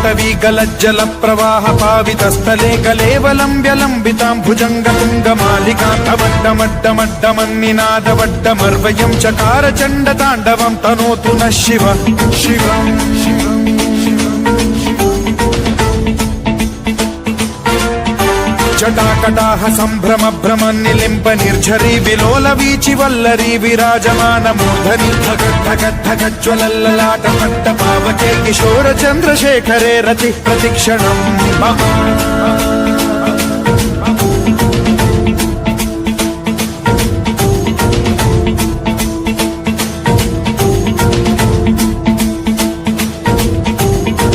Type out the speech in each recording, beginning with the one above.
पाटवी गलज्जल प्रवाह पावितस्थले कलेवलम्ब्यलम्बितां भुजङ्गतुङ्गमालिकां तवड्डमड्डमड्डमन्निनादवड्डमर्वयं चकार चण्डताण्डवं तनोतु नः शिव शिवम् जटाकटाह सम्भ्रम भ्रमन्निलिम्प निर्झरी विलोल वीचि वल्लरी विराजमान मूर्धनि धगद्धगद्धगज्ज्वलल्ललाट पट्ट पावके किशोर चन्द्रशेखरे रति प्रतिक्षणम्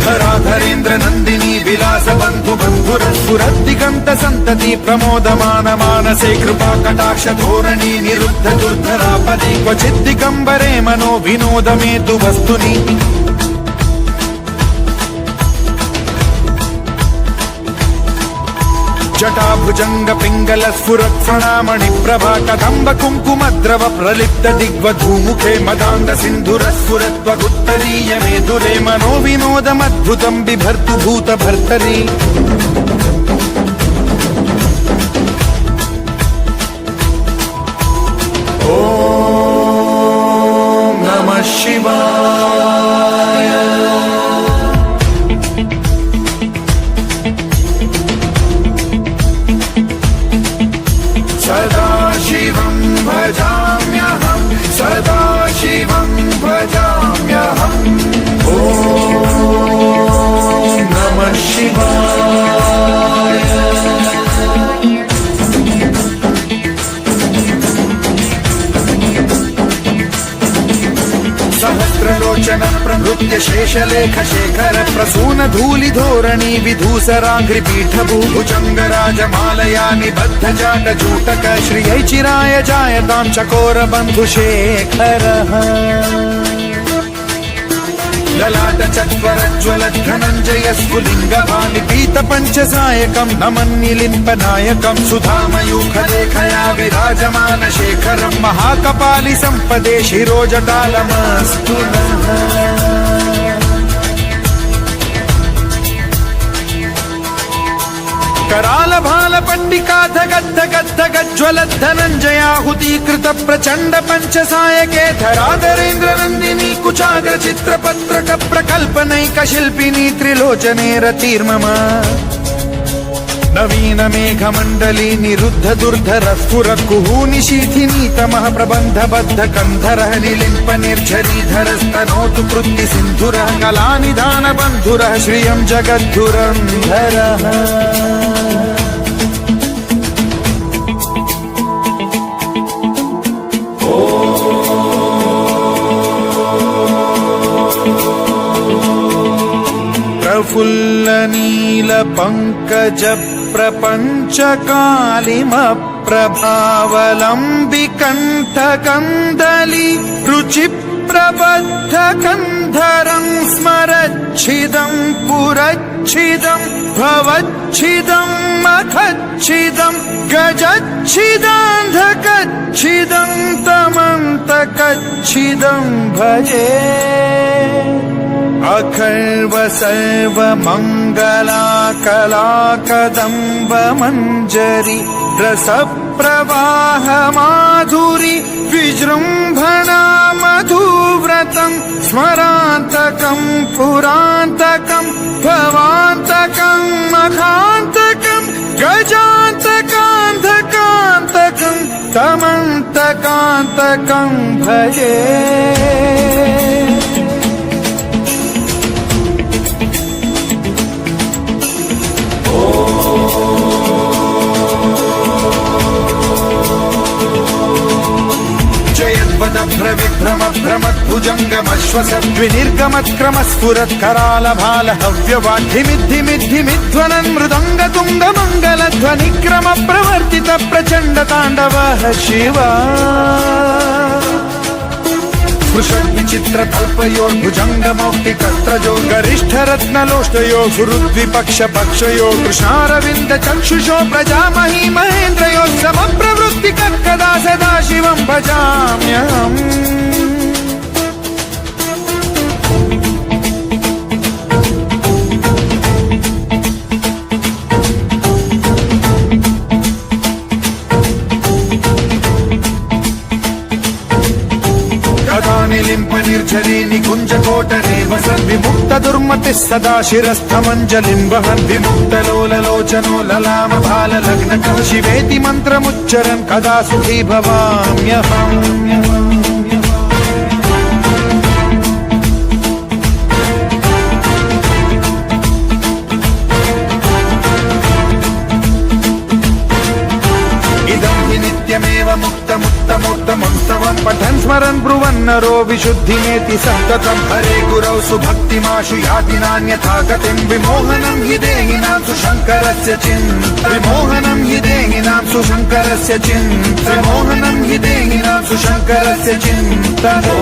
धराधरेन्द्र नन्दिनी विलास बन्धु बन्धुरस्फुरद्दिगन्त सन्तति प्रमोदमान मानसे कृपा कटाक्ष धोरणी निरुद्ध दुर्धरापदे क्वचिद्दिगम्बरे मनो विनोदमेतु वस्तुनि जटाभुजंग पिंगल स्फुरत् प्रणामणि प्रभा कदम्ब कुङ्कुमद्रव प्रलिप्त दिग्वधूमुखे मदान्ध सिन्धुर स्फुरत्वगुत्तरीय मेधुरे मनो विनोदमद्भुतं बिभर्तु भूत भर्तरि ॐ नमः शिवाय सदा शिवं भजाम्यहं सदा शिवं भजाम्यहम् ॐ नमः शिवाय सहस्रलोचन प्रभृत्य शेषलेख शेखर प्रसून धूलि धोरणी विधूसराङ्घ्रि पीठभूभुजङ्ग राजमालया निबद्ध जाट जूटक श्रियै चिराय जायतां चकोर बन्धुशेखरः ललाट चत्वरज्ज्वल धनञ्जय स्फुलिङ्गभानि पीत पञ्चसायकं नमन्निलिम्पनायकं सुधामयूखलेखया विराजमान शेखरं महाकपालि सम्पदे शिरोजटालमस्तु नः कराल भाल पट्टिका धगद्धगद्धगज्ज्वल धनञ्जयाहुतीकृत प्रचण्ड पञ्चसायके धराधरेन्द्र नन्दिनी कुचाग्र चित्रपत्रक प्रकल्पनैक शिल्पिनी त्रिलोचने रतिर्मम नवीन मेघमण्डली निरुद्ध दुर्धर स्फुर कुहूनि शीथिनी तमः प्रबन्ध बद्ध कन्धरः निलिम्प निर्झरीधर स्तनोतु कृत्ति सिन्धुरः कलानिधान बन्धुरः श्रियं जगद्धुरन्धरः प्रफुल्ल नील पंकज प्रपंच कालिम प्रभावलंबि कंठ कंदली रुचि प्रबद्ध कंधरं स्मरच्छिदं पुरच्छिदं भवच्छिदं मखच्छिदं गजच्छिदान्धकच्छिदं तमन्तकच्छिदं भजे अखर्व सर्व मंगला कला कदम्ब मंजरी रस प्रवाह माधुरी विजृंभणा मधुव्रतं स्मरान्तकं पुरान्तकं भवान्तकं मखान्तकं गजान्तकान्धकान्तकं तमन्तकान्तकं भजे विभ्रम भ्रमद्भुजङ्गमश्वसद्विनिर्गमत्क्रमस्फुरत् कराल भाल हव्यवाद्धिमिद्धिमिद्धिमिध्वनन् मृदङ्ग तुङ्ग मङ्गलध्वनिक्रम प्रवर्तित प्रचण्ड ताण्डवः शिवा विचित्र कल्पयो भुजङ्गमौक्तिकस्त्रजो गरिष्ठ रत्नलोष्टयो गुरुद्विपक्ष पक्षयो कृष्णारविन्द चक्षुषो प्रजामही महेन्द्रयो समप्रवृत्तिकः कदा सदा शिवं भजाम्यहम् నిలింప నిర్ఝరీ నికుంజకోటరే వసన్ విముక్త దుర్మతి సదా శిరస్థమంజలిం వహన్ విముక్తలోలలోచనో లలామ బాల లగ్నక శివేతి మంత్రముచ్చరన్ కదా సుఖీ భవామ్యహం. నిత్యమేవ ముక్తముత్తమోత్తమం పఠన్ స్మరన్ బ్రువన్నరో విశుద్ధిమేతి సంతతం హరే గురౌ సుభక్తిమాశు యాతి నాన్యథా గతిం విమోహనం హి దేహినాం సుశంకరస్య చింత విమోహనం హి దేహినాం సుశంకరస్య చింత విమోహనం హి దేహినాం సుశంకరస్య చింతనో.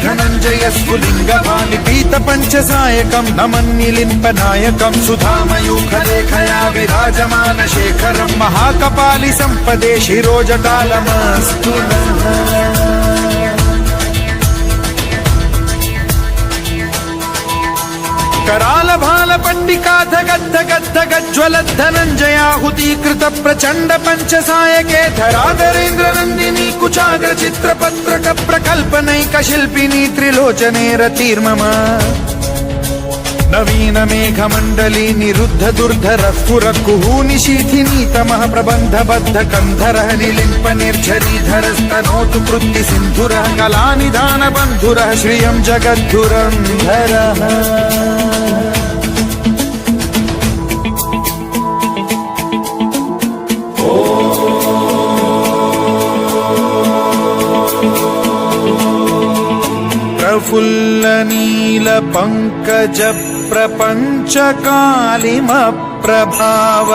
ధనంజయస్ఫులింగపాణి పీత పంచసాయకం నమన్నిలింపనాయకం సుధామయూఖలేఖయా విరాజమాన శేఖరం మహాకపాలి సంపదే శిరోజటాలమస్తు. कराल भाल पंडिकाध गद्ध गद्ध गज्ज्वलद् धनञ्जयाहुतीकृत प्रचण्ड पंचसायके धराधरेन्द्र नन्दिनी कुचाग्र चित्रपत्रक प्रकल्पनैक शिल्पिनी त्रिलोचने रतिर्मम नवीन मेघमण्डली निरुद्ध दुर्धर स्फुर कुहूनि शीथिनी तमः प्रबन्ध बद्ध कन्धरः निलिम्प निर्झरीधरस्तनोतु कृत्ति सिन्धुरः कलानिधान बन्धुरः श्रियं जगद्धुरन्धरः. प्रफुल्ल नील पंकज प्रपंच कालिम प्रभावलंबिकंठ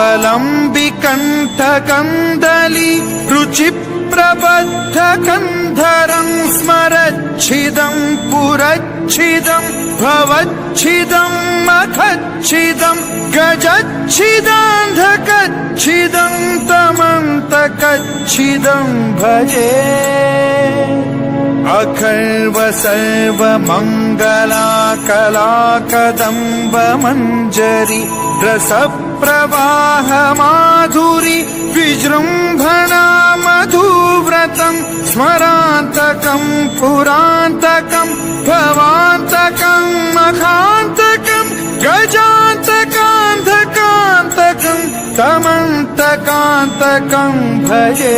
कंदली रुचि प्रबद्ध कंधरं स्मरच्छिदं पुरच्छिदं भवच्छिदं मखच्छिदं गजच्छिदान्धकच्छिदं तमन्तकच्छिदं भजे. अखर्व सर्व मंगला कला कदम्ब मंजरी रस प्रवाह माधुरी विजृंभणा मधुव्रतं स्मरान्तकं पुरान्तकं भवान्तकं मखान्तकं गजान्तकान्धकान्तकं तमन्तकान्तकं भजे.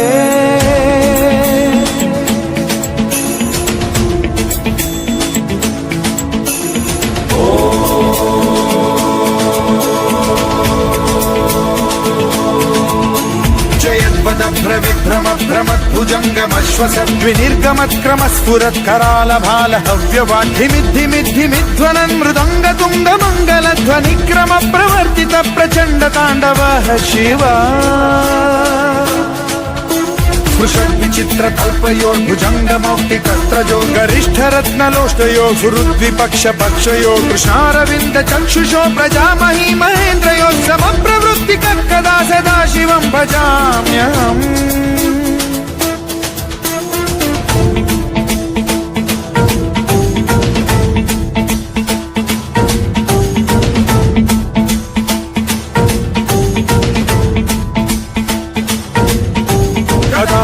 विभ्रम भ्रमद्भुजङ्गमश्वसद्विनिर्गमत्क्रमस्फुरत्कराल भाल हव्यवाद्धिमिद्धिमिद्धिमिध्वनन् मृदङ्ग तुङ्ग मङ्गलध्वनिक्रम प्रवर्तित प्रचण्ड ताण्डवः शिवा. वृषद्विचित्रकल्पयोर्भुजङ्गमौक्तिकस्त्रजो गरिष्ठरत्नलोष्टयो गुरुद्विपक्षपक्षयो कृष्णारविन्दचक्षुषो प्रजामही महेन्द्रयो समप्रवृत्तिकः कदा सदा शिवं भजाम्यहम्।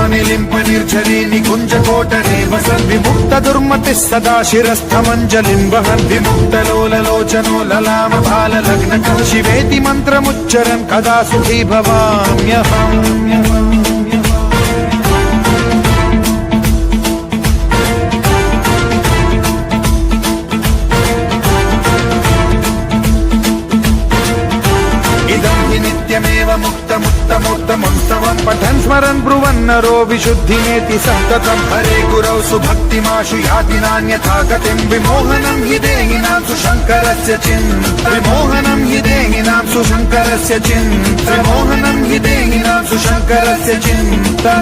निलिम्प निर्झरी निकुञ्जकोटरे वसन् विमुक्त दुर्मतिः सदा शिरस्थमञ्जलिं वहन् विमुक्तलोललोचनो ललाम बाललग्नकः शिवेति मन्त्रमुच्चरन् कदा सुखी भवाम्यहम्। नित्यमेव मुक्तमुत्तमोत्तमं पठन् स्मरन् ब्रुवन्नरो विशुद्धिमेति सन्ततं हरे गुरौ सुभक्तिमाशु याति नान्यथा गतिं विमोहनं हि देहिनां सुशङ्करस्य चिन्ता विमोहनं हि देहिनां सुशङ्करस्य चिन्ता विमोहनं हि देहिनां सुशङ्करस्य चिन्ता।